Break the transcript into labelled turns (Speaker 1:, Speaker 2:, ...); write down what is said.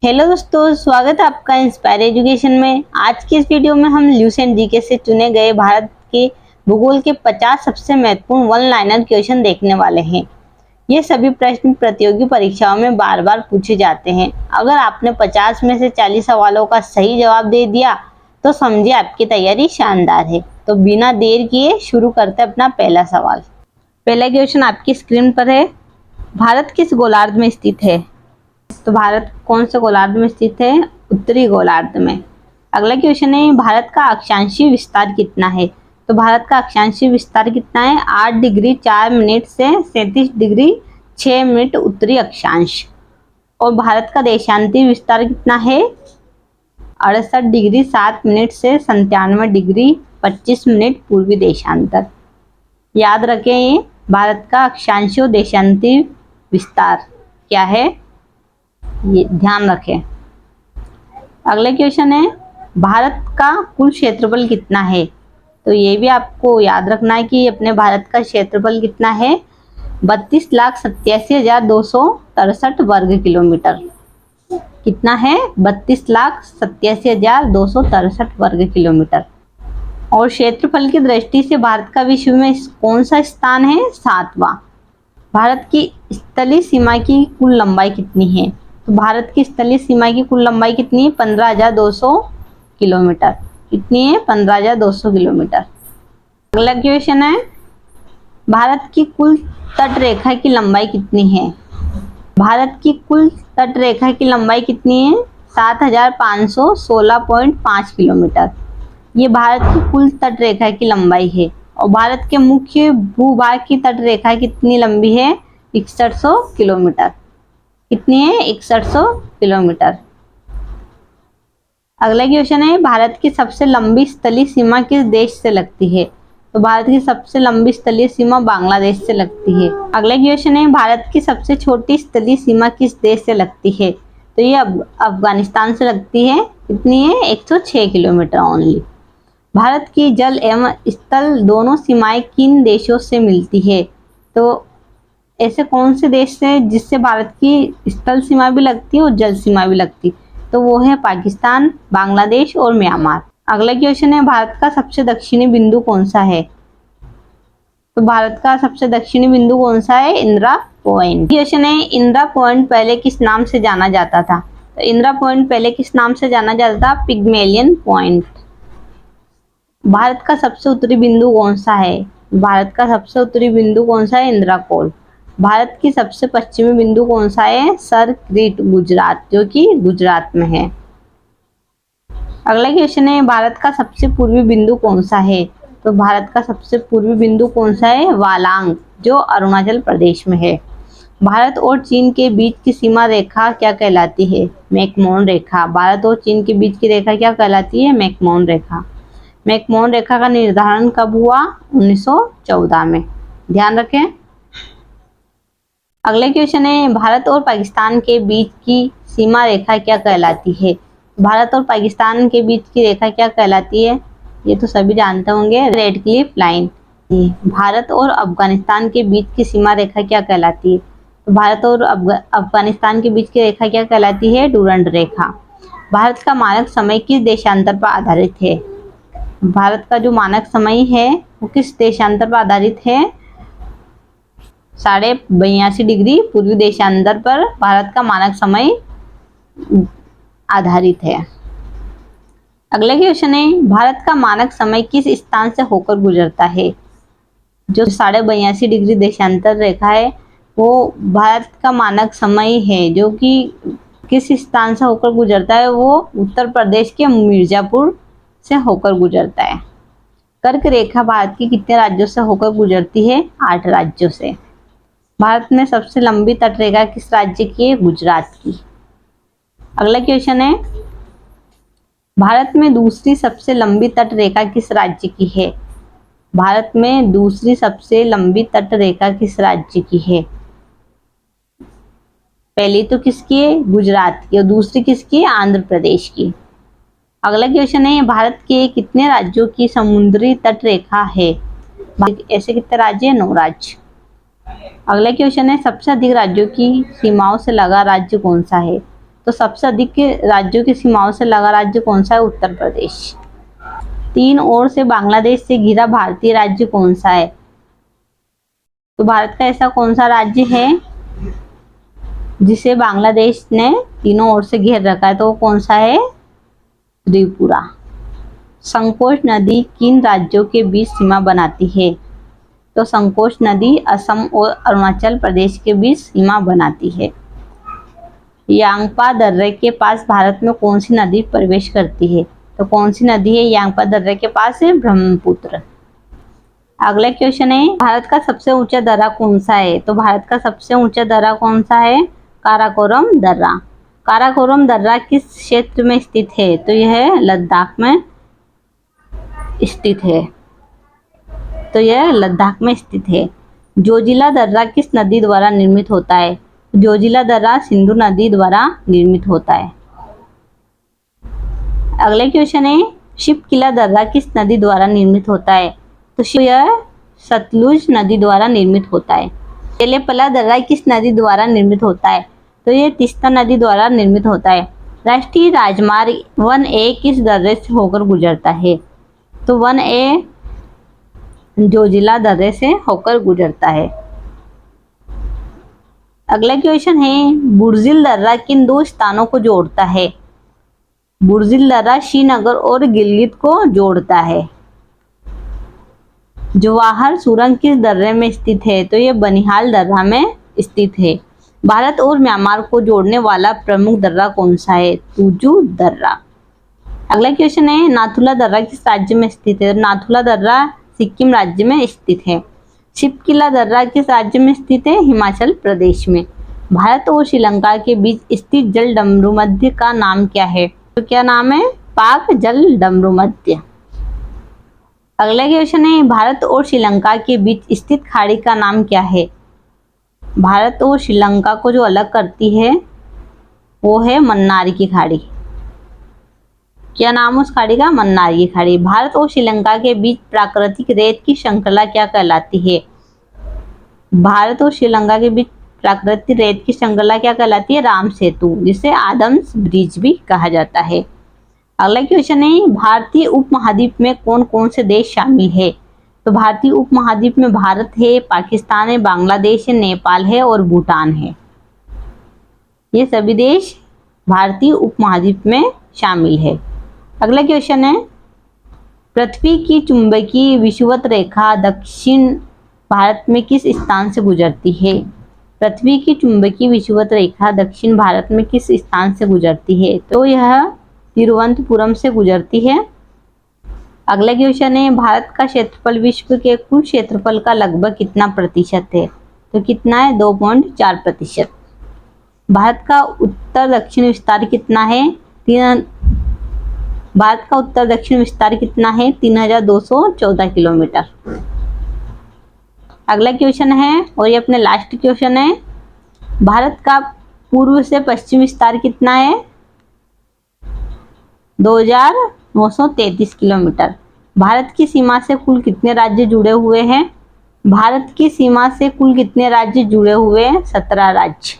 Speaker 1: Hello दोस्तों, स्वागत है आपका इंस्पायर एजुकेशन में। आज की इस वीडियो में हम ल्यूसेंट जीके से चुने गए भारत के भूगोल के 50 सबसे महत्वपूर्ण वन लाइनर क्वेश्चन देखने वाले हैं। ये सभी प्रश्न प्रतियोगी परीक्षाओं में बार बार पूछे जाते हैं। अगर आपने 50 में से 40 सवालों का सही जवाब दे दिया तो समझिए आपकी तैयारी शानदार है। तो बिना देर किए शुरू करते हैं अपना पहला सवाल। पहला क्वेश्चन आपकी स्क्रीन पर है। भारत किस गोलार्ध में स्थित है? तो भारत कौन से गोलार्ध में स्थित है? उत्तरी गोलार्ध में। अगला क्वेश्चन है, भारत का अक्षांशीय विस्तार कितना है? तो भारत का अक्षांशीय विस्तार कितना है? 8 डिग्री 4 मिनट से 37 डिग्री 6 मिनट उत्तरी अक्षांश। और भारत का देशांतीय विस्तार कितना है? 68 डिग्री 7 मिनट से 97 डिग्री 25 मिनट पूर्वी देशांतर। याद रखें, ये भारत का अक्षांशीय देशांतीय विस्तार क्या है, ये ध्यान रखें। अगला क्वेश्चन है, भारत का कुल क्षेत्रफल कितना है? तो ये भी आपको याद रखना है कि अपने भारत का क्षेत्रफल कितना है? 32,87,263 वर्ग किलोमीटर। कितना है? 32,87,263 वर्ग किलोमीटर। और क्षेत्रफल की दृष्टि से भारत का विश्व में कौन सा स्थान है? 7वां। भारत की स्थलीय सीमा की कुल लंबाई कितनी है? तो भारत की स्थलीय सीमा की कुल लंबाई कितनी है? 15,200 किलोमीटर। कितनी है? 15,200 किलोमीटर। अगला क्वेश्चन है, भारत की कुल तट रेखा की लंबाई कितनी है? भारत की कुल तट रेखा की लंबाई कितनी है? 7,516.5 किलोमीटर। ये भारत की कुल तट रेखा की लंबाई है। और भारत के मुख्य भूभाग की तट रेखा कितनी लंबी है? 6100 किलोमीटर। कितनी है? 6100 किलोमीटर। अगला क्वेश्चन है, भारत की सबसे लंबी स्थलीय सीमा किस देश से लगती है? तो भारत की सबसे लंबी स्थलीय सीमा बांग्लादेश से लगती है। अगला क्वेश्चन है, भारत की सबसे छोटी स्थलीय सीमा किस देश से लगती है? तो ये अफगानिस्तान से लगती है। कितनी है? 106 किलोमीटर ओनली। भारत की जल एवं स्थल दोनों सीमाएं किन देशों से मिलती है? तो ऐसे कौन से देश से जिससे भारत की स्थल सीमा भी लगती है और जल सीमा भी लगती है? तो वो है पाकिस्तान, बांग्लादेश और म्यांमार। अगला क्वेश्चन है, भारत का सबसे दक्षिणी बिंदु कौन सा है? तो भारत का सबसे दक्षिणी बिंदु कौन सा है? इंदिरा पॉइंट। क्वेश्चन है, इंदिरा पॉइंट पहले किस नाम से जाना जाता था? तो इंदिरा पॉइंट पहले किस नाम से जाना जाता था? Pygmalion point. भारत का सबसे उत्तरी बिंदु कौन सा है? भारत का सबसे उत्तरी बिंदु कौन सा है? इंदिरा कोल। भारत की सबसे पश्चिमी बिंदु कौन सा है? सर क्रीट, गुजरात, जो कि गुजरात में है। अगला क्वेश्चन है, भारत का सबसे पूर्वी बिंदु कौन सा है? तो भारत का सबसे पूर्वी बिंदु कौन सा है? वालांग, जो अरुणाचल प्रदेश में है। भारत और चीन के बीच की सीमा रेखा क्या कहलाती है? मैकमोहन रेखा। भारत और चीन के बीच की रेखा क्या कहलाती है? मैकमोहन रेखा। मैकमोहन रेखा का निर्धारण कब हुआ? 1914 में। ध्यान रखें। अगला क्वेश्चन है, भारत और पाकिस्तान के बीच की सीमा रेखा क्या कहलाती है? भारत और पाकिस्तान के बीच की रेखा क्या कहलाती है? ये तो सभी जानते होंगे, रेड क्लिफ लाइन। भारत और अफगानिस्तान के बीच की सीमा रेखा क्या कहलाती है? तो भारत और अफगानिस्तान के बीच की रेखा क्या कहलाती है? डूरंड रेखा। भारत का मानक समय किस देशांतर पर आधारित है? भारत का जो मानक समय है वो किस देशांतर पर आधारित है? 82.5 डिग्री पूर्वी देशांतर पर भारत का मानक समय आधारित है। अगला क्वेश्चन है, भारत का मानक समय किस स्थान से होकर गुजरता है? जो 82.5 डिग्री देशांतर रेखा है वो भारत का मानक समय है, जो कि किस स्थान से होकर गुजरता है? वो उत्तर प्रदेश के मिर्जापुर से होकर गुजरता है। कर्क रेखा भारत की कितने राज्यों से होकर गुजरती है? 8 राज्यों से। भारत में सबसे लंबी तटरेखा किस राज्य की है? गुजरात की। अगला क्वेश्चन है, भारत में दूसरी सबसे लंबी तटरेखा किस राज्य की है? भारत में दूसरी सबसे लंबी तटरेखा किस राज्य की है? पहली तो किसकी है? गुजरात की। और दूसरी किसकी है? आंध्र प्रदेश की। अगला क्वेश्चन है, भारत के कितने राज्यों की समुद्री तटरेखा है? ऐसे कितने राज्य हैं? 9 राज्य। अगला क्वेश्चन है, सबसे अधिक राज्यों की सीमाओं से लगा राज्य कौन सा है? तो सबसे अधिक राज्यों की सीमाओं से लगा राज्य कौन सा है? उत्तर प्रदेश। 3 ओर से बांग्लादेश से घिरा भारतीय राज्य कौन सा है? तो भारत का ऐसा कौन सा राज्य है जिसे बांग्लादेश ने तीनों ओर से घेर रखा है? तो वो कौन सा है? त्रिपुरा। संकोच नदी किन राज्यों के बीच सीमा बनाती है? तो संकोच नदी असम और अरुणाचल प्रदेश के बीच सीमा बनाती है। यांगपा दर्रे के पास भारत में कौन सी नदी प्रवेश करती है? तो कौन सी नदी है यांगपा दर्रे के पास? है ब्रह्मपुत्र। अगला क्वेश्चन है, भारत का सबसे ऊंचा दर्रा कौन सा है? तो भारत का सबसे ऊंचा दर्रा कौन सा है? काराकोरम दर्रा। काराकोरम दर्रा किस क्षेत्र में स्थित है? तो यह लद्दाख में स्थित है। तो यह लद्दाख में स्थित है। जोजिला दर्रा किस नदी द्वारा निर्मित होता है? जोजिला दर्रा सिंधु नदी द्वारा निर्मित होता है। अगले क्वेश्चन है, शिपकिला दर्रा किस नदी द्वारा निर्मित होता है? तो यह सतलुज नदी द्वारा निर्मित होता है। एलेपला दर्रा किस नदी द्वारा निर्मित होता है? तो यह तीस्ता नदी द्वारा निर्मित होता है। राष्ट्रीय राजमार्ग 1A किस दर्रे से होकर गुजरता है? तो 1A जोजिला दर्रे से होकर गुजरता है। अगला क्वेश्चन है, बुर्जिल दर्रा किन 2 स्थानों को जोड़ता है? बुर्जिल दर्रा श्रीनगर और गिलगित को जोड़ता है। जवाहर सुरंग किस दर्रे में स्थित है? तो ये बनिहाल दर्रा में स्थित है। भारत और म्यांमार को जोड़ने वाला प्रमुख दर्रा कौन सा है? तुजू दर्रा। अगला क्वेश्चन है, नाथुला दर्रा किस राज्य में स्थित है? नाथुला दर्रा सिक्किम राज्य में स्थित है। शिपकिला दर्रा किस राज्य में स्थित है? हिमाचल प्रदेश में। भारत और श्रीलंका के बीच स्थित जल डमरू मध्य का नाम क्या है? तो क्या नाम है? पाक जल डमरू मध्य। अगला क्वेश्चन है, भारत और श्रीलंका के बीच स्थित खाड़ी का नाम क्या है? भारत और श्रीलंका को जो अलग करती है वो है मन्नार की खाड़ी। क्या नाम उस खाड़ी का? मन्नार की खाड़ी। भारत और श्रीलंका के बीच प्राकृतिक रेत की श्रृंखला क्या कहलाती है? भारत और श्रीलंका के बीच प्राकृतिक रेत की श्रृंखला क्या कहलाती है? राम सेतु, जिसे आदम्स ब्रिज भी कहा जाता है। अगला क्वेश्चन है, भारतीय उपमहाद्वीप में कौन कौन से देश शामिल है? तो भारतीय उपमहाद्वीप में भारत है, पाकिस्तान है, बांग्लादेश है, नेपाल है और भूटान है। ये सभी देश भारतीय उपमहाद्वीप में शामिल है। अगला क्वेश्चन है, पृथ्वी की चुंबकीय विषुवत रेखा दक्षिण भारत में किस स्थान से गुजरती है? पृथ्वी की चुंबकीय विषुवत रेखा दक्षिण भारत में किस स्थान से गुजरती है? तो यह तिरुवनंतपुरम से गुजरती है। अगला क्वेश्चन है, भारत का क्षेत्रफल विश्व के कुल क्षेत्रफल का लगभग कितना प्रतिशत है? तो कितना है? 2.4%। भारत का उत्तर दक्षिण विस्तार कितना है? भारत का उत्तर दक्षिण विस्तार कितना है? 3214 किलोमीटर। अगला क्वेश्चन है और ये अपने लास्ट क्वेश्चन है, भारत का पूर्व से पश्चिम विस्तार कितना है? 2933 किलोमीटर। भारत की सीमा से कुल कितने राज्य जुड़े हुए हैं? भारत की सीमा से कुल कितने राज्य जुड़े हुए हैं? 17 राज्य।